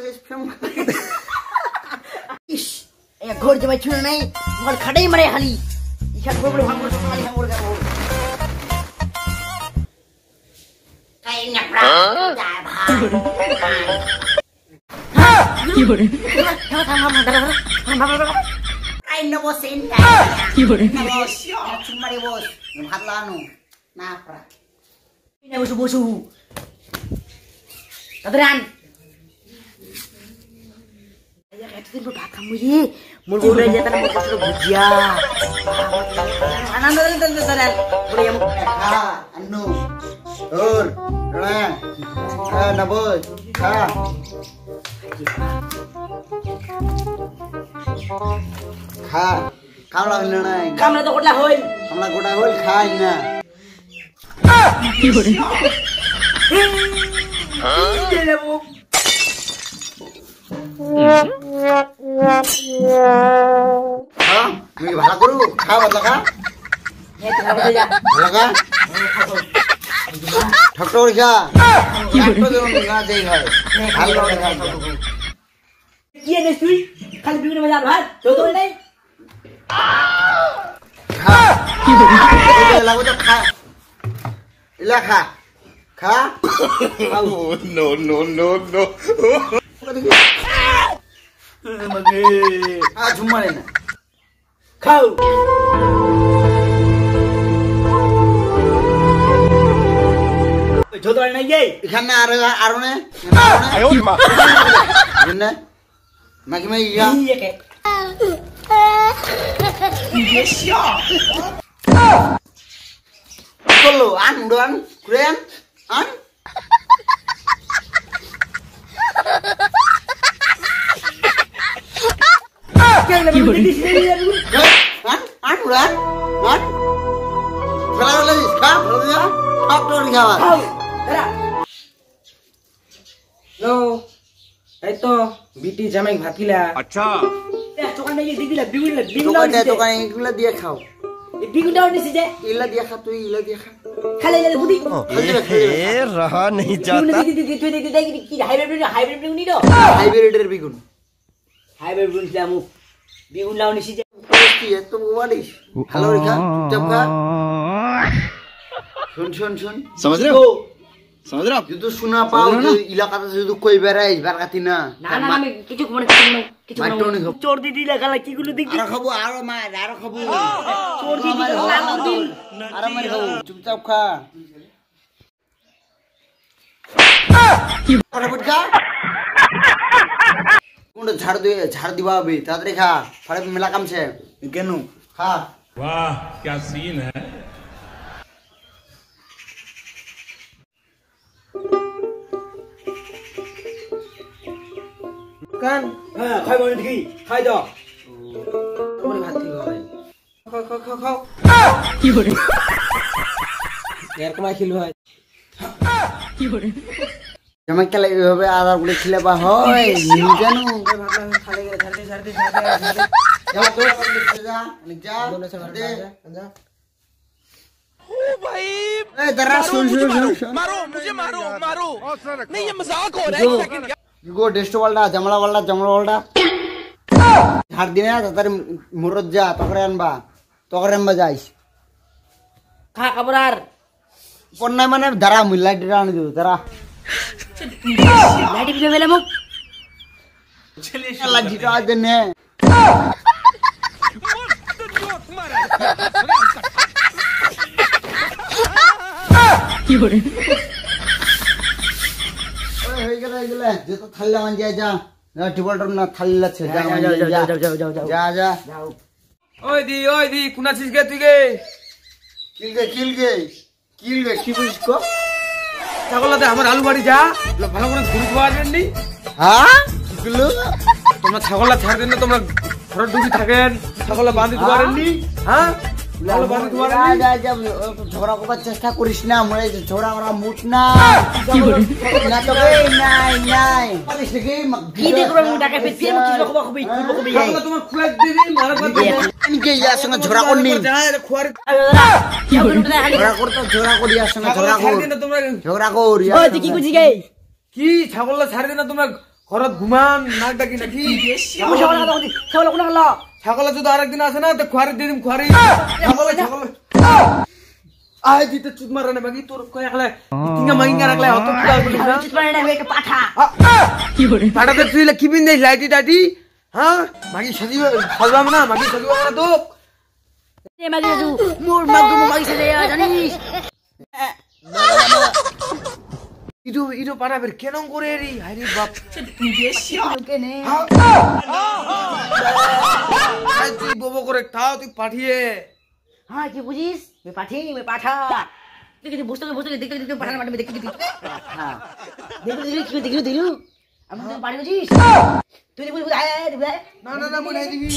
ইস এ ঘর জমাই ছিল নাই মোর খাড়াই মারে খালি ইখান বড় বড় ভাঙবো খালি হামর গাবো কাই না প্রা যা ভাই কি করে আই নবো সেন্টা কি করে বস চুমারে বস ভাত লানো না প্রা ini বসু তাদরান আয়া এতদিন তো ভাত খামু রে মোর বউরে যেটা মোর কাছে ভুজিয়া আনন্দ তাদরান বলে আমি আন্নু ওর রা নবো খা খাওয়া হইল না কামলা তো গোটা হইল খাই না কি করে ভালো করু খা বদলা খা ঠকঠক খা কি এনেছিস তুই খালি বিভিন্ন বাজার ভাত তো তো নাই খা কি লাগো তো খা ইলা খা খা নো নো নো নো মগে ঝুমারে না খাও ছোট নাই যাই এখানে আর নে আয়ো মা না মাকি মাই ইয়া ইয়ে করলো আন উড়ান কুরেন আন কি বলি আন আন উড়ান আন ফেলা বলে খা বলে সব তো খাওয়া লো এই তো বিটি জামাই ভাত কিলা আচ্ছা দোকানে গিয়ে দিদিলা বিগুলা দোকানে এগুলা দিয়ে খাও বিগুলাও নিছি যে ইলা দিয়ে খা তুই ইলা দিয়ে খা খালি লাগে বুদ্ধি এ রহা नहीं जाता কি হাইব্রিড বিগুন নিলো হাইব্রিডের বিগুন হাইব্রিড বিগুন জামু বিগুন লাও নিছি যে কি এত বাড়িস ভালো রে খা চুপচাপ খা শুন समझ रहे हो যদি শোনা পাও যে এলাকাতে যদি কই বেরাইস বারকাতি না না আমি কিছু মানে চোর দিদি লাগালা কি গুলো দেখি আর খাবো আর মার আর খাবো চোর দিদি লাগালা দিন আর মার খাবো চুপচাপ খা কি করে বুঝা কোন ঝাড় দিবা হবে তাড়াতাড়ি খা ফাড়ে মেলা কামছে কেন খা वाह क्या सीन है কান হ্যাঁ খাই বলে দেখি খাই দাও তোমার ভাত কি হয় খাও কি করে এর কমাই খিল হয় কি করে জামাই কেলা এইভাবে আদার গুলো খিলে বা হয় নি জানো ভাত খালে গেলে ছাড়তে যা তো যা যা ओ भाई ए जरा सुन मारो मुझे मारो नहीं ये मजाक हो रहा है एक सेकंड गो डेस्ट वाला जमला वाला ঝাড় দিনে তাড়াতাড়ি মুরত যা তকরে আনবা যাইস খা খাবার পন্নাই মানে দাঁড়া মুই লাইট আনি দিও দাঁড়া লাইট দিলে বেলে মুখ চলিয়ে লাইটটা আজ নে কি করে ওই হয়ে গেল যে তো থাল্লা মান যা টিবলটা না থাল্লা আছে যা ওই দি কোন আছিস গে তুই গে কিলগে কি বুঝছ কো ছাগলাতে আমার আলু বাড়ি যা ভালো করে ঘুরে ধোয়া দেননি হ্যাঁ কিলো তোমরা ছাগলা ছাড় দেন না তোমরা ঘর ডুবি থাকেন ছাগলা বাঁধি ধোয়া দেননি হ্যাঁ ভালো বাঁধি ধোয়া দেননি যা ঝগড়া করার চেষ্টা করিস না মরে ঝগড়া করা মুট না কি করে না তো নাই পারিস কি কি দেখো মুখ ডাকে ফেসে মুখ কি কবি ছাগলা তোমার খুলে দিবি মারা করে আমি কে ইয়ার সঙ্গে ঝগড়া করনি খোয়ার কি করে ঝগড়া করি ইয়ার সঙ্গে ঝগড়া কর তোমরা ঝগড়া কর ওই তুই কি বুঝি গে কি ছাগলা ছাড় দেন না তোমরা ঘৰত ঘুমান নাক ডাকি নাকি আমি ছাগল কথা কইছি ছাগল কোন হলো ছাগলে যদি আরেকদিন আসে না তো খুয়ারি দিয়ে দিম খুয়ারি ছাগলে আয় দিতে চুত মারে না বাকি তোর কয় একলা কিংগা মাইঙ্গা রাখলে হত কি গাল বলিস না চিত মানে না একটা পাঠা পাটাতে তুই কি বিন দেই লাইটি টাইটি হ্যাঁ মাগি সাজবাম না মাগি সাজবাম না তো এ মাগি যু মোর মাগু মাগি সে জানিস ইটো পারাবের কেন করে রে আরে বাপ কেনে আই তুই ববো করে খাও তুই পাঠিয়ে হ্যাঁ কি বুঝিস মে পাঠা দেখি বসতে দেখতে পাঠার মাঠে দেখতে হ্যাঁ দেখি দিলু আমি তো পারি বুঝিস তুই বুঝ আয় না মনে দিবি